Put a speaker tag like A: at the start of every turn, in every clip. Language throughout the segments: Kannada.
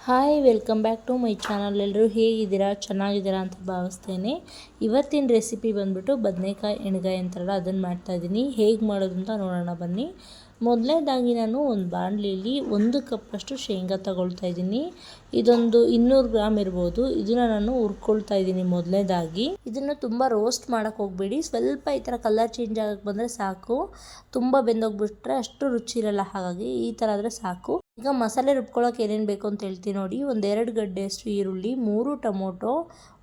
A: Hi welcome back to my channel. ಎಲ್ಲರೂ ಹೇಗಿದ್ದೀರಾ? ಚೆನ್ನಾಗಿದ್ದೀರಾ ಅಂತ ಭಾವಿಸ್ತೇನೆ. ಇವತ್ತಿನ ರೆಸಿಪಿ ಬಂದ್ಬಿಟ್ಟು ಬದನೆಕಾಯಿ ಎಣ್ಗಾಯಿ ಅಂತಾರಲ್ಲ ಅದನ್ನು ಮಾಡ್ತಾಯಿದ್ದೀನಿ. ಹೇಗೆ ಮಾಡೋದು ಅಂತ ನೋಡೋಣ ಬನ್ನಿ. ಮೊದಲನೇದಾಗಿ ನಾನು ಒಂದು ಬಾಣಲಿಯಲ್ಲಿ 1 ಕಪ್ಪಷ್ಟು ಶೇಂಗಾ ತಗೊಳ್ತಾ ಇದ್ದೀನಿ. ಇದೊಂದು 200 ಗ್ರಾಮ್ ಇರ್ಬೋದು. ಇದನ್ನು ನಾನು ಹುರ್ಕೊಳ್ತಾ ಇದ್ದೀನಿ. ಮೊದಲನೇದಾಗಿ ಇದನ್ನು ತುಂಬ ರೋಸ್ಟ್ ಮಾಡೋಕ್ಕೆ ಹೋಗಬೇಡಿ. ಸ್ವಲ್ಪ ಈ ಥರ ಕಲರ್ ಚೇಂಜ್ ಆಗಕ್ಕೆ ಬಂದರೆ ಸಾಕು. ತುಂಬ ಬೆಂದೋಗ್ಬಿಟ್ರೆ ಅಷ್ಟು ರುಚಿ ಇರಲ್ಲ. ಹಾಗಾಗಿ ಈ ಥರ ಆದರೆ ಸಾಕು. ಈಗ ಮಸಾಲೆ ರುಬ್ಕೊಳ್ಳೋಕೆ ಏನೇನು ಬೇಕು ಅಂತ ಹೇಳ್ತೀನಿ ನೋಡಿ. 1-2 ಗಡ್ಡೆಯಷ್ಟು ಈರುಳ್ಳಿ, 3 ಟೊಮೊಟೊ,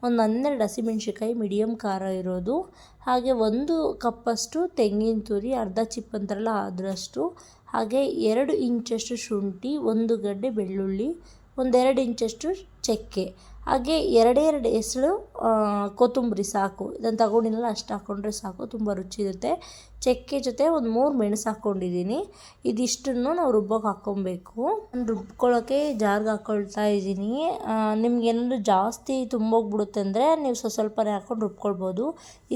A: ಒಂದು 12 ಹಸಿಮೆಣ್ಸಿಕಾಯಿ ಮೀಡಿಯಮ್ ಖಾರ ಇರೋದು, ಹಾಗೆ 1 ಕಪ್ಪಷ್ಟು ತೆಂಗಿನ ತುರಿ, ಅರ್ಧ ಚಿಪ್ ಅಂತಾರಲ್ಲ ಅದರಷ್ಟು, ಹಾಗೆ 2 ಇಂಚಷ್ಟು ಶುಂಠಿ, 1 ಗಡ್ಡೆ ಬೆಳ್ಳುಳ್ಳಿ, 1-2 ಇಂಚಷ್ಟು ಚಕ್ಕೆ, ಹಾಗೆ 2 ಹೆಸರು ಕೊತ್ತಂಬರಿ ಸಾಕು. ಇದನ್ನು ತಗೊಂಡಿನಲ್ಲ ಅಷ್ಟು ಹಾಕ್ಕೊಂಡ್ರೆ ಸಾಕು, ತುಂಬ ರುಚಿ ಇರುತ್ತೆ. ಚಕ್ಕೆ ಜೊತೆ ಒಂದು 3 ಮೆಣಸು ಹಾಕ್ಕೊಂಡಿದ್ದೀನಿ. ಇದಿಷ್ಟನ್ನು ನಾವು ರುಬ್ಬೋಕೆ ಹಾಕ್ಕೊಬೇಕು. ನಾನು ರುಬ್ಕೊಳ್ಳೋಕ್ಕೆ ಜಾರ್ಗೆ ಹಾಕ್ಕೊಳ್ತಾ ಇದ್ದೀನಿ. ನಿಮ್ಗೇನಾದರೂ ಜಾಸ್ತಿ ತುಂಬೋಗ್ಬಿಡುತ್ತೆ ಅಂದರೆ ನೀವು ಸ್ವಲ್ಪನೇ ಹಾಕ್ಕೊಂಡು ರುಬ್ಕೊಳ್ಬೋದು.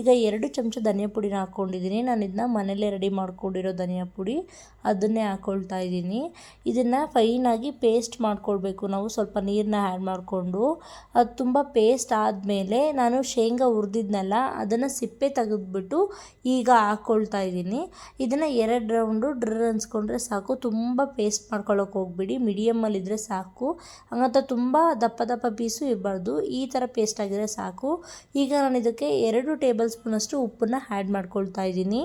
A: ಈಗ 2 ಚಮಚ ಧನಿಯಾ ಪುಡಿನ ಹಾಕ್ಕೊಂಡಿದ್ದೀನಿ. ನಾನು ಇದನ್ನ ಮನೇಲೇ ರೆಡಿ ಮಾಡ್ಕೊಂಡಿರೋ ಧನಿಯಾ ಪುಡಿ, ಅದನ್ನೇ ಹಾಕ್ಕೊಳ್ತಾ ಇದ್ದೀನಿ. ಇದನ್ನು ಫೈನಾಗಿ ಪೇಸ್ಟ್ ಮಾಡ್ಕೊಳ್ಬೇಕು. ನಾವು ಸ್ವಲ್ಪ ನೀರನ್ನ ಆ್ಯಡ್ ಮಾಡಿಕೊಂಡು ಅದು ತುಂಬ ಪೇಸ್ಟ್ ಆದಮೇಲೆ ನಾನು ಶೇಂಗಾ ಹುರಿದಿದ್ನಲ್ಲ ಅದನ್ನು ಸಿಪ್ಪೆ ತೆಗೆದ್ಬಿಟ್ಟು ಈಗ ಹಾಕ್ಕೊಳ್ತಾ ಇದ್ದೀನಿ. ಇದನ್ನು 2 ರೌಂಡು ಡ್ರರ್ ಅನ್ಸ್ಕೊಂಡ್ರೆ ಸಾಕು. ತುಂಬ ಪೇಸ್ಟ್ ಮಾಡ್ಕೊಳ್ಳೋಕೆ ಹೋಗ್ಬಿಡಿ. ಮೀಡಿಯಮ್ಮಲ್ಲಿದ್ದರೆ ಸಾಕು. ಹಂಗಂತ ತುಂಬ ದಪ್ಪ ಪೀಸು ಇರಬಾರ್ದು. ಈ ಥರ ಪೇಸ್ಟ್ ಆಗಿದ್ರೆ ಸಾಕು. ಈಗ ನಾನು ಇದಕ್ಕೆ 2 ಟೇಬಲ್ ಸ್ಪೂನಷ್ಟು ಉಪ್ಪನ್ನು ಆ್ಯಡ್ ಮಾಡ್ಕೊಳ್ತಾ ಇದ್ದೀನಿ.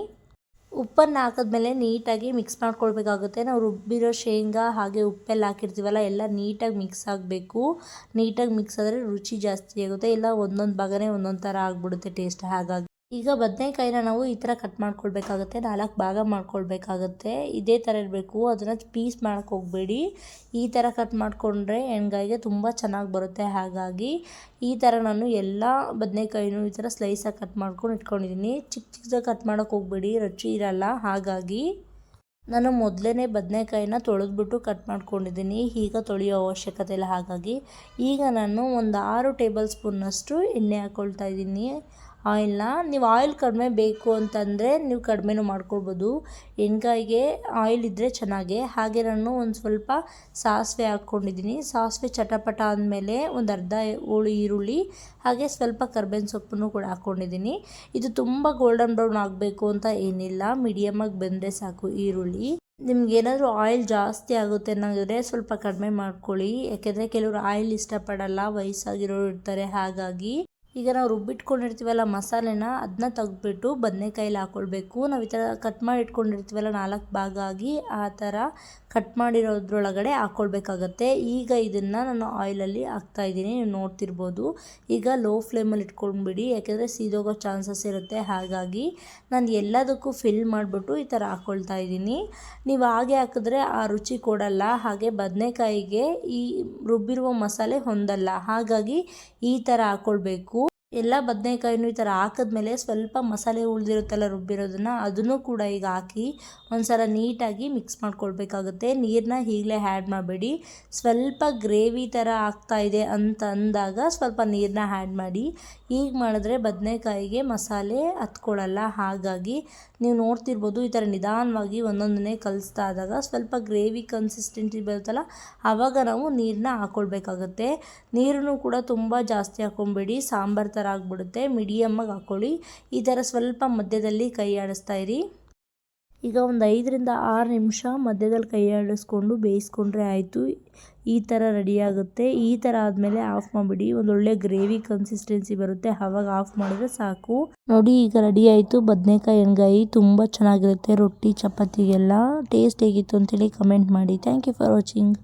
A: ಉಪ್ಪನ್ನು ಹಾಕಿದ್ಮೇಲೆ ನೀಟಾಗಿ ಮಿಕ್ಸ್ ಮಾಡ್ಕೊಳ್ಬೇಕಾಗುತ್ತೆ. ನಾವು ರುಬ್ಬಿರೋ ಶೇಂಗಾ ಹಾಗೆ ಉಪ್ಪೆಲ್ಲ ಹಾಕಿರ್ತೀವಲ್ಲ ಎಲ್ಲ ನೀಟಾಗಿ ಮಿಕ್ಸ್ ಆಗಬೇಕು. ನೀಟಾಗಿ ಮಿಕ್ಸ್ ಆದರೆ ರುಚಿ ಜಾಸ್ತಿ ಆಗುತ್ತೆ. ಇಲ್ಲ ಒಂದೊಂದು ಭಾಗನೇ ಒಂದೊಂದು ಥರ ಆಗಿಬಿಡುತ್ತೆ ಟೇಸ್ಟ್. ಹಾಗಾಗಿ ಈಗ ಬದನೆಕಾಯಿನ ನಾವು ಈ ಥರ ಕಟ್ ಮಾಡ್ಕೊಳ್ಬೇಕಾಗುತ್ತೆ. 4 ಭಾಗ ಮಾಡ್ಕೊಳ್ಬೇಕಾಗುತ್ತೆ. ಇದೇ ಥರ ಇರಬೇಕು. ಅದನ್ನು ಪೀಸ್ ಮಾಡೋಕ್ಕೆ ಹೋಗಬೇಡಿ. ಈ ಥರ ಕಟ್ ಮಾಡಿಕೊಂಡ್ರೆ ಎಣ್ಗಾಯಿಗೆ ತುಂಬ ಚೆನ್ನಾಗಿ ಬರುತ್ತೆ. ಹಾಗಾಗಿ ಈ ಥರ ನಾನು ಎಲ್ಲ ಬದನೆಕಾಯಿನೂ ಈ ಥರ ಸ್ಲೈಸಾಗಿ ಕಟ್ ಮಾಡ್ಕೊಂಡು ಇಟ್ಕೊಂಡಿದ್ದೀನಿ. ಚಿಕ್ಕದಾಗಿ ಕಟ್ ಮಾಡೋಕ್ಕೆ ಹೋಗಬೇಡಿ, ರುಚಿ ಇರಲ್ಲ. ಹಾಗಾಗಿ ನಾನು ಮೊದಲೇ ಬದನೆಕಾಯಿನ ತೊಳೆದ್ಬಿಟ್ಟು ಕಟ್ ಮಾಡ್ಕೊಂಡಿದ್ದೀನಿ. ಈಗ ತೊಳೆಯೋ ಅವಶ್ಯಕತೆ ಇಲ್ಲ. ಹಾಗಾಗಿ ಈಗ ನಾನು ಒಂದು 6 ಟೇಬಲ್ ಸ್ಪೂನ್ನಷ್ಟು ಎಣ್ಣೆ ಹಾಕ್ಕೊಳ್ತಾ ಇದ್ದೀನಿ. ಆಯಿಲ್ನ ನೀವು ಆಯಿಲ್ ಕಡಿಮೆ ಬೇಕು ಅಂತಂದರೆ ನೀವು ಕಡಿಮೆನೂ ಮಾಡ್ಕೊಳ್ಬೋದು. ಎಣ್ಗಾಯಿಗೆ ಆಯಿಲ್ ಇದ್ದರೆ ಚೆನ್ನಾಗೆ. ಹಾಗೆ ನಾನು ಒಂದು ಸ್ವಲ್ಪ ಸಾಸಿವೆ ಹಾಕ್ಕೊಂಡಿದ್ದೀನಿ. ಸಾಸಿವೆ ಚಟಪಟ ಆದಮೇಲೆ ಒಂದು ಅರ್ಧ ಹೋಳು ಈರುಳ್ಳಿ, ಹಾಗೆ ಸ್ವಲ್ಪ ಕರ್ಬೇವಿನ ಸೊಪ್ಪನ್ನು ಕೂಡ ಹಾಕ್ಕೊಂಡಿದ್ದೀನಿ. ಇದು ತುಂಬ ಗೋಲ್ಡನ್ ಬ್ರೌನ್ ಆಗಬೇಕು ಅಂತ ಏನಿಲ್ಲ, ಮೀಡಿಯಮಾಗಿ ಬೆಂದರೆ ಸಾಕು ಈರುಳ್ಳಿ. ನಿಮ್ಗೇನಾದರೂ ಆಯಿಲ್ ಜಾಸ್ತಿ ಆಗುತ್ತೆ ಅನ್ನೋದಿದ್ರೆ ಸ್ವಲ್ಪ ಕಡಿಮೆ ಮಾಡ್ಕೊಳ್ಳಿ. ಯಾಕೆಂದರೆ ಕೆಲವರು ಆಯಿಲ್ ಇಷ್ಟಪಡಲ್ಲ, ವಯಸ್ಸಾಗಿರೋರು ಇರ್ತಾರೆ. ಹಾಗಾಗಿ ಈಗ ನಾವು ರುಬ್ಬಿಟ್ಕೊಂಡಿರ್ತೀವಲ್ಲ ಮಸಾಲೆನ, ಅದನ್ನ ತೆಗೆದ್ಬಿಟ್ಟು ಬದನೆಕಾಯಲ್ಲಿ ಹಾಕ್ಕೊಳ್ಬೇಕು. ನಾವು ಈ ಥರ ಕಟ್ ಮಾಡಿ ಇಟ್ಕೊಂಡಿರ್ತೀವಲ್ಲ 4 ಭಾಗ ಆಗಿ, ಆ ಥರ ಕಟ್ ಮಾಡಿರೋದ್ರೊಳಗಡೆ ಹಾಕ್ಕೊಳ್ಬೇಕಾಗತ್ತೆ. ಈಗ ಇದನ್ನು ನಾನು ಆಯಿಲಲ್ಲಿ ಹಾಕ್ತಾಯಿದ್ದೀನಿ. ನೀವು ನೋಡ್ತಿರ್ಬೋದು. ಈಗ ಲೋ ಫ್ಲೇಮಲ್ಲಿ ಇಟ್ಕೊಂಡ್ಬಿಡಿ, ಯಾಕೆಂದರೆ ಸೀದೋಗೋ ಚಾನ್ಸಸ್ ಇರುತ್ತೆ. ಹಾಗಾಗಿ ನಾನು ಎಲ್ಲದಕ್ಕೂ ಫಿಲ್ ಮಾಡಿಬಿಟ್ಟು ಈ ಥರ ಹಾಕ್ಕೊಳ್ತಾ ಇದ್ದೀನಿ. ನೀವು ಹಾಗೆ ಹಾಕಿದ್ರೆ ಆ ರುಚಿ ಕೊಡಲ್ಲ. ಹಾಗೆ ಬದನೆಕಾಯಿಗೆ ಈ ರುಬ್ಬಿರುವ ಮಸಾಲೆ ಹೊಂದಲ್ಲ. ಹಾಗಾಗಿ ಈ ಥರ ಹಾಕ್ಕೊಳ್ಬೇಕು. ಎಲ್ಲ ಬದನೆಕಾಯಿನೂ ಈ ಥರ ಹಾಕಿದ್ಮೇಲೆ ಸ್ವಲ್ಪ ಮಸಾಲೆ ಉಳಿದಿರುತ್ತಲ್ಲ ರುಬ್ಬಿರೋದನ್ನು, ಅದನ್ನು ಕೂಡ ಈಗ ಹಾಕಿ ಒಂದ್ಸಲ ನೀಟಾಗಿ ಮಿಕ್ಸ್ ಮಾಡ್ಕೊಳ್ಬೇಕಾಗುತ್ತೆ. ನೀರನ್ನ ಈಗಲೇ ಆ್ಯಡ್ ಮಾಡಬೇಡಿ. ಸ್ವಲ್ಪ ಗ್ರೇವಿ ಥರ ಆಗ್ತಾಯಿದೆ ಅಂತ ಅಂದಾಗ ಸ್ವಲ್ಪ ನೀರನ್ನ ಆ್ಯಡ್ ಮಾಡಿ. ಈಗ ಮಾಡಿದ್ರೆ ಬದನೆಕಾಯಿಗೆ ಮಸಾಲೆ ಹತ್ಕೊಳ್ಳಲ್ಲ. ಹಾಗಾಗಿ ನೀವು ನೋಡ್ತಿರ್ಬೋದು, ಈ ಥರ ನಿಧಾನವಾಗಿ ಒಂದೊಂದನ್ನೇ ಕಲಿಸ್ತಾ ಆದಾಗ ಸ್ವಲ್ಪ ಗ್ರೇವಿ ಕನ್ಸಿಸ್ಟೆನ್ಸಿ ಬರುತ್ತಲ್ಲ, ಆವಾಗ ನಾವು ನೀರನ್ನ ಹಾಕ್ಕೊಳ್ಬೇಕಾಗತ್ತೆ. ನೀರನ್ನು ಕೂಡ ತುಂಬ ಜಾಸ್ತಿ ಹಾಕ್ಕೊಬೇಡಿ, ಸಾಂಬಾರು ಥರ ಆಗಿಬಿಡುತ್ತೆ. ಮೀಡಿಯಮ್ಮಾಗಿ ಹಾಕ್ಕೊಳ್ಳಿ. ಈ ಥರ ಸ್ವಲ್ಪ ಮಧ್ಯದಲ್ಲಿ ಕೈ ಆಡಿಸ್ತಾ ಇರಿ. ಈಗ ಒಂದು 5-6 ನಿಮಿಷ ಮಧ್ಯದಲ್ಲಿ ಕೈ ಆಡಿಸ್ಕೊಂಡು ಬೇಯಿಸ್ಕೊಂಡ್ರೆ ಆಯಿತು. ಈ ಥರ ರೆಡಿಯಾಗುತ್ತೆ. ಈ ಥರ ಆದಮೇಲೆ ಆಫ್ ಮಾಡಿಬಿಡಿ. ಒಂದೊಳ್ಳೆ ಗ್ರೇವಿ ಕನ್ಸಿಸ್ಟೆನ್ಸಿ ಬರುತ್ತೆ. ಆವಾಗ ಆಫ್ ಮಾಡಿದ್ರೆ ಸಾಕು. ನೋಡಿ ಈಗ ರೆಡಿ ಆಯಿತು ಬದನೆಕಾಯಿ ಎಣ್ಗಾಯಿ. ತುಂಬ ಚೆನ್ನಾಗಿರುತ್ತೆ ರೊಟ್ಟಿ ಚಪಾತಿಗೆಲ್ಲ. ಟೇಸ್ಟ್ ಹೇಗಿತ್ತು ಅಂತೇಳಿ ಕಮೆಂಟ್ ಮಾಡಿ. Thank you for watching.